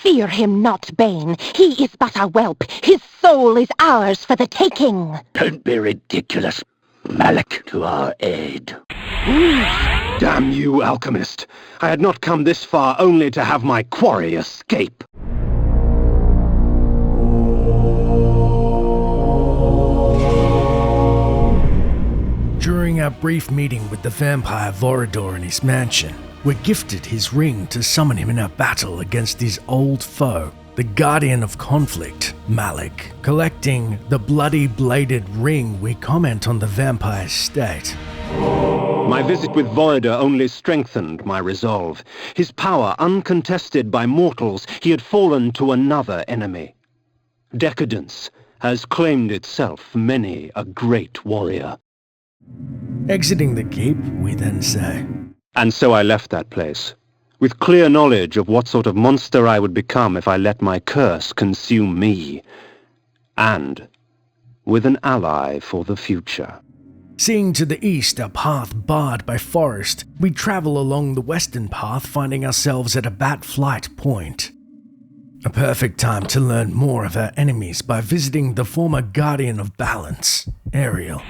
Fear him not, Bane. He is but a whelp. His soul is ours for the taking. Don't be ridiculous. Malik, to our aid. Damn you, alchemist. I had not come this far only to have my quarry escape. During our brief meeting with the vampire Vorador in his mansion, we're gifted his ring to summon him in our battle against his old foe, the Guardian of Conflict, Malik. Collecting the bloody bladed ring, we comment on the vampire's state. My visit with Vorador only strengthened my resolve. His power, uncontested by mortals, he had fallen to another enemy. Decadence has claimed itself many a great warrior. Exiting the keep, we then say, And so I left that place, with clear knowledge of what sort of monster I would become if I let my curse consume me, and with an ally for the future. Seeing to the east our path barred by forest, we travel along the western path, finding ourselves at a bat flight point. A perfect time to learn more of our enemies by visiting the former Guardian of Balance, Ariel.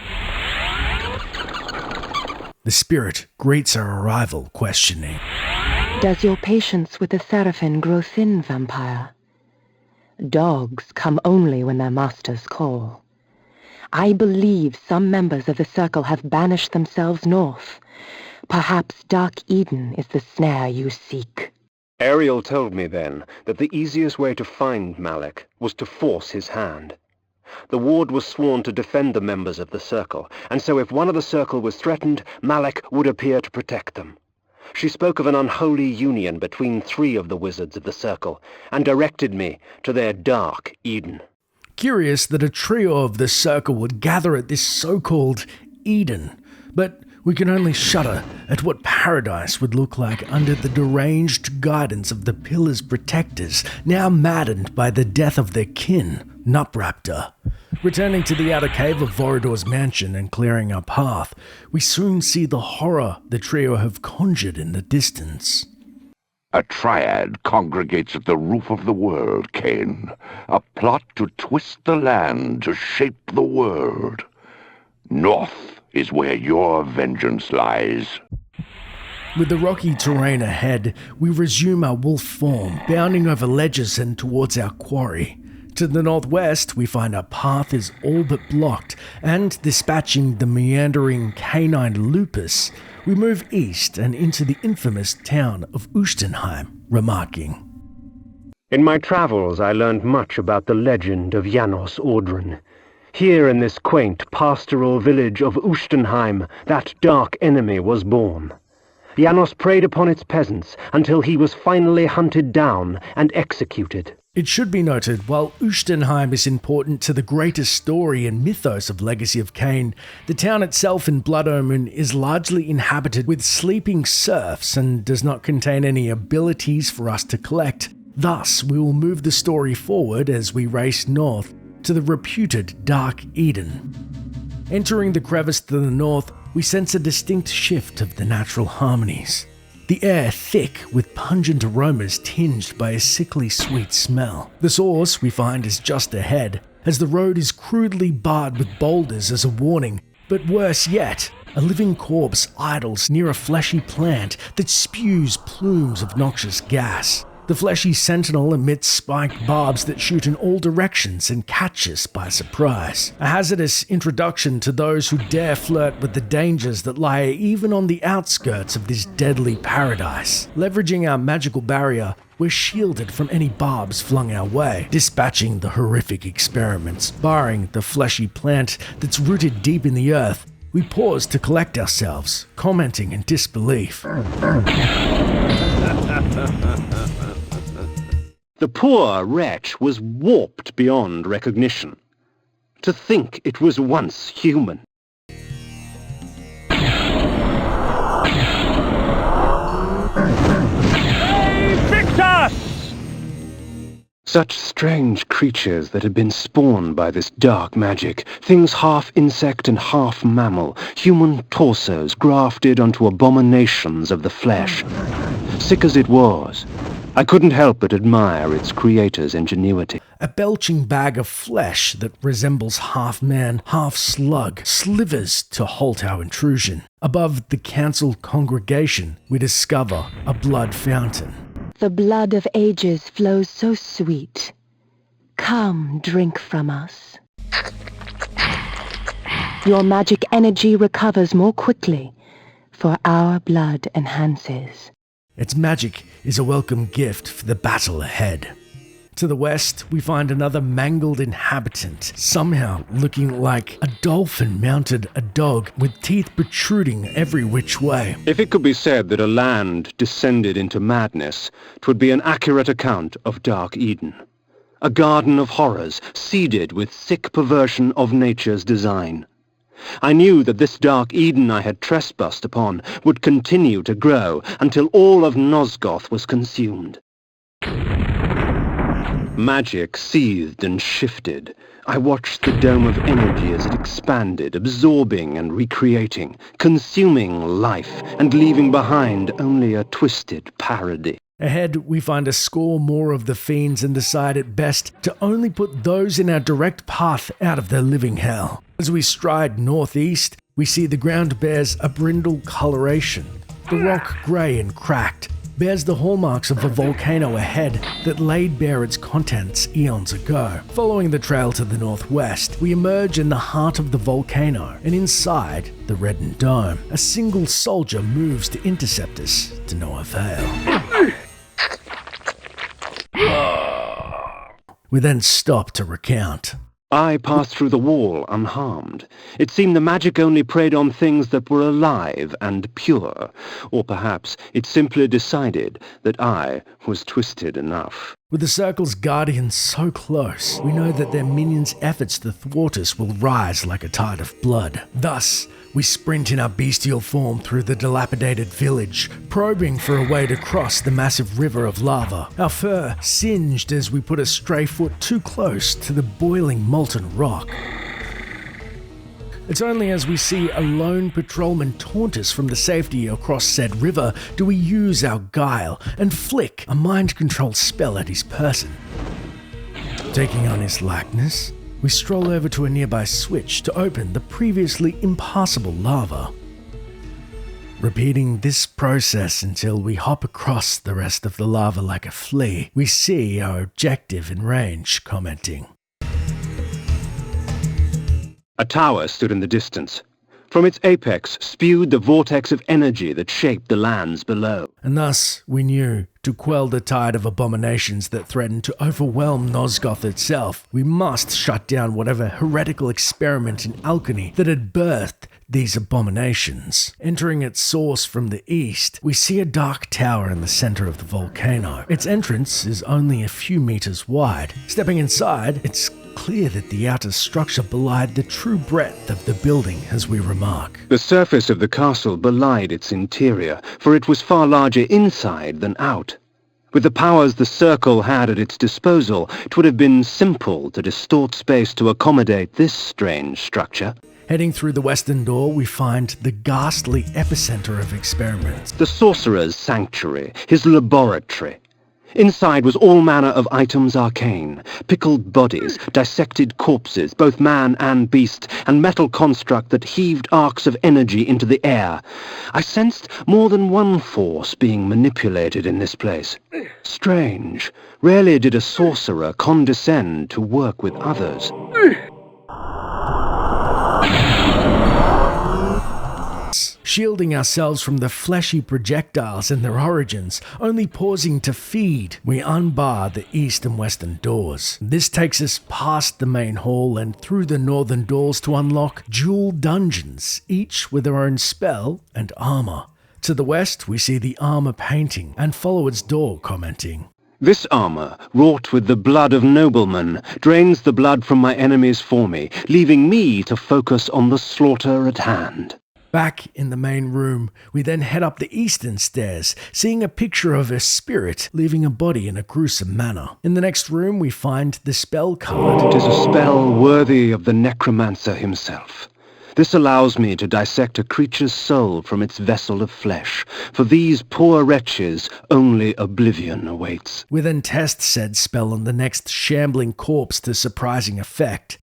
The spirit greets our arrival, questioning, Does your patience with the Seraphim grow thin, vampire? Dogs come only when their masters call. I believe some members of the Circle have banished themselves north. Perhaps Dark Eden is the snare you seek. Ariel told me then that the easiest way to find Malik was to force his hand. The ward was sworn to defend the members of the Circle, and so if one of the Circle was threatened, Malik would appear to protect them. She spoke of an unholy union between 3 of the wizards of the Circle, and directed me to their Dark Eden. Curious that a trio of the Circle would gather at this so-called Eden, but we can only shudder at what paradise would look like under the deranged guidance of the Pillar's protectors, now maddened by the death of their kin, Nutraptor. Returning to the outer cave of Vorador's mansion and clearing our path, we soon see the horror the trio have conjured in the distance. A triad congregates at the roof of the world, Cain. A plot to twist the land, to shape the world. North is where your vengeance lies. With the rocky terrain ahead, we resume our wolf form, bounding over ledges and towards our quarry. To the northwest, we find our path is all but blocked, and dispatching the meandering canine Lupus, we move east and into the infamous town of Ustenheim, remarking, In my travels I learned much about the legend of Janos Audron. Here in this quaint pastoral village of Ustenheim, that dark enemy was born. Janos preyed upon its peasants until he was finally hunted down and executed. It should be noted, while Ustenheim is important to the greater story and mythos of Legacy of Kain, the town itself in Blood Omen is largely inhabited with sleeping serfs and does not contain any abilities for us to collect. Thus, we will move the story forward as we race north to the reputed Dark Eden. Entering the crevice to the north, we sense a distinct shift of the natural harmonies. The air thick with pungent aromas tinged by a sickly sweet smell. The source we find is just ahead, as the road is crudely barred with boulders as a warning, but worse yet, a living corpse idles near a fleshy plant that spews plumes of noxious gas. The fleshy sentinel emits spiked barbs that shoot in all directions and catch us by surprise. A hazardous introduction to those who dare flirt with the dangers that lie even on the outskirts of this deadly paradise. Leveraging our magical barrier, we're shielded from any barbs flung our way, dispatching the horrific experiments, barring the fleshy plant that's rooted deep in the earth. We pause to collect ourselves, commenting in disbelief. The poor wretch was warped beyond recognition. To think it was once human. Invictus! Such strange creatures that had been spawned by this dark magic, things half insect and half mammal, human torsos grafted onto abominations of the flesh. Sick as it was, I couldn't help but admire its creator's ingenuity. A belching bag of flesh that resembles half man, half slug, slivers to halt our intrusion. Above the cancelled congregation, we discover a blood fountain. The blood of ages flows so sweet. Come, drink from us. Your magic energy recovers more quickly, for our blood enhances. Its magic is a welcome gift for the battle ahead. To the west, we find another mangled inhabitant, somehow looking like a dolphin mounted a dog with teeth protruding every which way. If it could be said that a land descended into madness, 'twould be an accurate account of Dark Eden. A garden of horrors, seeded with sick perversion of nature's design. I knew that this Dark Eden I had trespassed upon would continue to grow until all of Nosgoth was consumed. Magic seethed and shifted. I watched the dome of energy as it expanded, absorbing and recreating, consuming life and leaving behind only a twisted parody. Ahead, we find a score more of the fiends and decide it best to only put those in our direct path out of their living hell. As we stride northeast, we see the ground bears a brindle coloration. The rock grey and cracked bears the hallmarks of a volcano ahead that laid bare its contents eons ago. Following the trail to the northwest, we emerge in the heart of the volcano, and inside the reddened dome, a single soldier moves to intercept us, to no avail. We then stop to recount. I passed through the wall unharmed. It seemed the magic only preyed on things that were alive and pure, or perhaps it simply decided that I was twisted enough. With the Circle's guardians so close, we know that their minions' efforts to thwart us will rise like a tide of blood. Thus, we sprint in our bestial form through the dilapidated village, probing for a way to cross the massive river of lava, our fur singed as we put a stray foot too close to the boiling molten rock. It's only as we see a lone patrolman taunt us from the safety across said river do we use our guile and flick a mind control spell at his person. Taking on his likeness, we stroll over to a nearby switch to open the previously impassable lava. Repeating this process until we hop across the rest of the lava like a flea, we see our objective in range, commenting. A tower stood in the distance. From its apex spewed the vortex of energy that shaped the lands below. And thus, we knew, to quell the tide of abominations that threatened to overwhelm Nosgoth itself, we must shut down whatever heretical experiment in alchemy that had birthed these abominations. Entering its source from the east, we see a dark tower in the center of the volcano. Its entrance is only a few meters wide. Stepping inside, it's clear that the outer structure belied the true breadth of the building, as we remark. The surface of the castle belied its interior, for it was far larger inside than out. With the powers the Circle had at its disposal, it would have been simple to distort space to accommodate this strange structure. Heading through the western door, we find the ghastly epicenter of experiments. The Sorcerer's sanctuary, his laboratory. Inside was all manner of items arcane, pickled bodies, dissected corpses, both man and beast, and metal construct that heaved arcs of energy into the air. I sensed more than one force being manipulated in this place. Strange. Rarely did a sorcerer condescend to work with others. Shielding ourselves from the fleshy projectiles and their origins, only pausing to feed, we unbar the east and western doors. This takes us past the main hall and through the northern doors to unlock dual dungeons, each with their own spell and armor. To the west, we see the armor painting and follow its door, commenting, This armor, wrought with the blood of noblemen, drains the blood from my enemies for me, leaving me to focus on the slaughter at hand. Back in the main room, we then head up the eastern stairs, seeing a picture of a spirit leaving a body in a gruesome manner. In the next room, we find the spell card. It is a spell worthy of the necromancer himself. This allows me to dissect a creature's soul from its vessel of flesh. For these poor wretches, only oblivion awaits. We then test said spell on the next shambling corpse to surprising effect.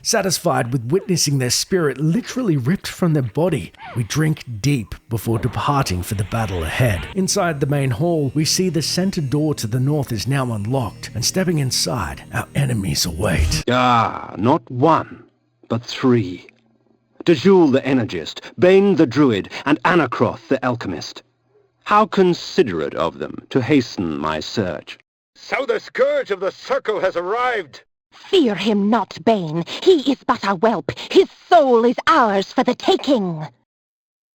Satisfied with witnessing their spirit literally ripped from their body, we drink deep before departing for the battle ahead. Inside the main hall, we see the center door to the north is now unlocked, and stepping inside, our enemies await. Not one, but three. Dejul the Energist, Bane the Druid, and Anacroth the Alchemist. How considerate of them to hasten my search. So the Scourge of the Circle has arrived! Fear him not, Bane. He is but a whelp. His soul is ours for the taking.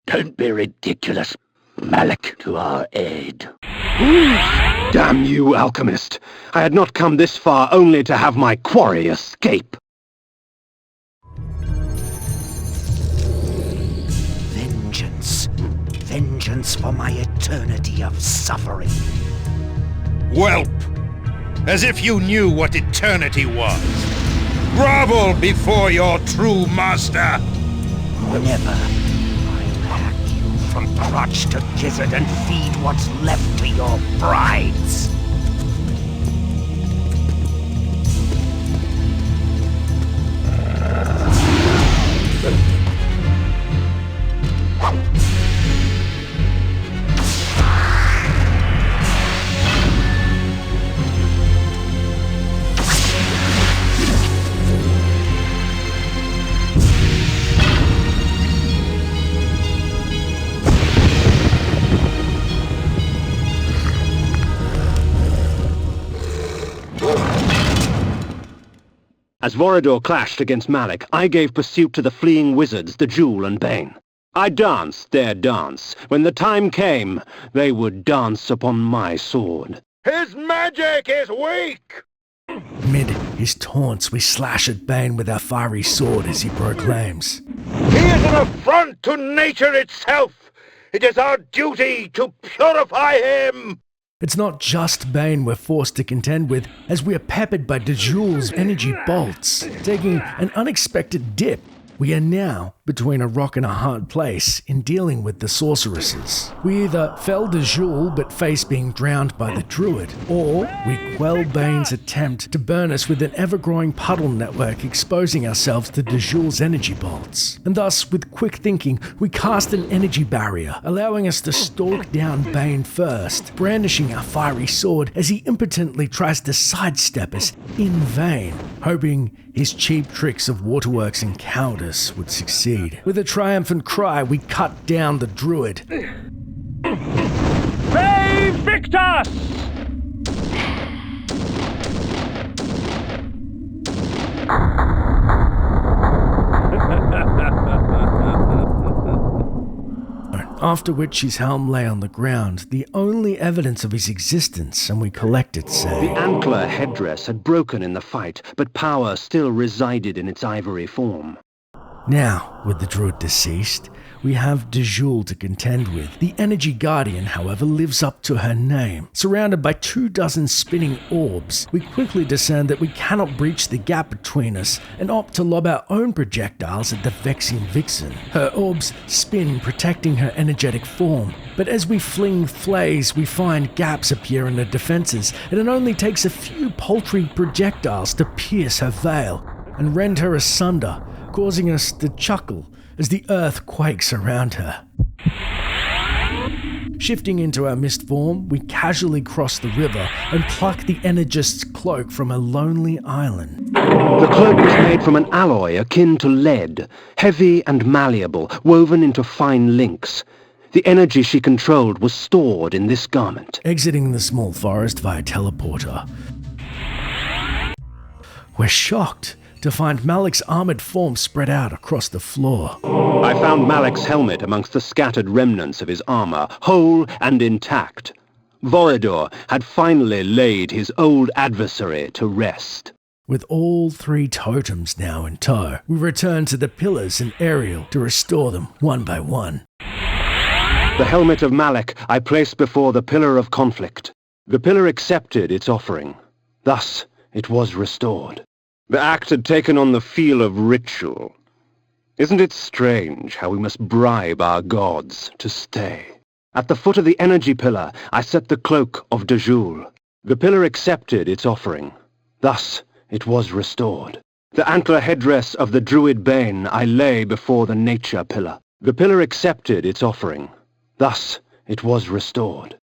Don't be ridiculous. Malik to our aid. Damn you, Alchemist! I had not come this far only to have my quarry escape. Vengeance. Vengeance for my eternity of suffering. Whelp! As if you knew what eternity was. Grovel before your true master! Never. I'll hack you from crotch to gizzard and feed what's left to your brides. As Vorador clashed against Malik, I gave pursuit to the fleeing wizards, Dejul and Bane. I danced their dance. When the time came, they would dance upon my sword. His magic is weak! Amid his taunts, we slash at Bane with our fiery sword as he proclaims, He is an affront to nature itself! It is our duty to purify him! It's not just Bane we're forced to contend with, as we are peppered by Dejul's energy bolts. Taking an unexpected dip, we are now between a rock and a hard place in dealing with the sorceresses. We either fell Dejul but face being drowned by the druid, or we quell Bane's attempt to burn us with an ever-growing puddle network, exposing ourselves to Dejul's energy bolts. And thus, with quick thinking, we cast an energy barrier, allowing us to stalk down Bane first, brandishing our fiery sword as he impotently tries to sidestep us in vain, hoping his cheap tricks of waterworks and cowardice would succeed. With a triumphant cry, we cut down the druid. Hey, Victus! After which his helm lay on the ground, the only evidence of his existence, and we collect it, The saying, antler headdress had broken in the fight, but power still resided in its ivory form. Now, with the druid deceased, we have Dejul to contend with. The energy guardian, however, lives up to her name. Surrounded by 24 spinning orbs, we quickly discern that we cannot breach the gap between us and opt to lob our own projectiles at the vexing vixen. Her orbs spin, protecting her energetic form. But as we fling flays, we find gaps appear in her defenses, and it only takes a few paltry projectiles to pierce her veil and rend her asunder, causing us to chuckle as the earth quakes around her. Shifting into our mist form, we casually cross the river and pluck the Energist's cloak from a lonely island. The cloak was made from an alloy akin to lead, heavy and malleable, woven into fine links. The energy she controlled was stored in this garment. Exiting the small forest via teleporter, we're shocked to find Malik's armored form spread out across the floor. I found Malik's helmet amongst the scattered remnants of his armor, whole and intact. Vorador had finally laid his old adversary to rest. With all 3 totems now in tow, we return to the pillars and Ariel to restore them one by one. The helmet of Malik I placed before the Pillar of Conflict. The pillar accepted its offering. Thus it was restored. The act had taken on the feel of ritual. Isn't it strange how we must bribe our gods to stay? At the foot of the energy pillar, I set the cloak of Dejul. The pillar accepted its offering. Thus, it was restored. The antler headdress of the druid bane I lay before the nature pillar. The pillar accepted its offering. Thus, it was restored.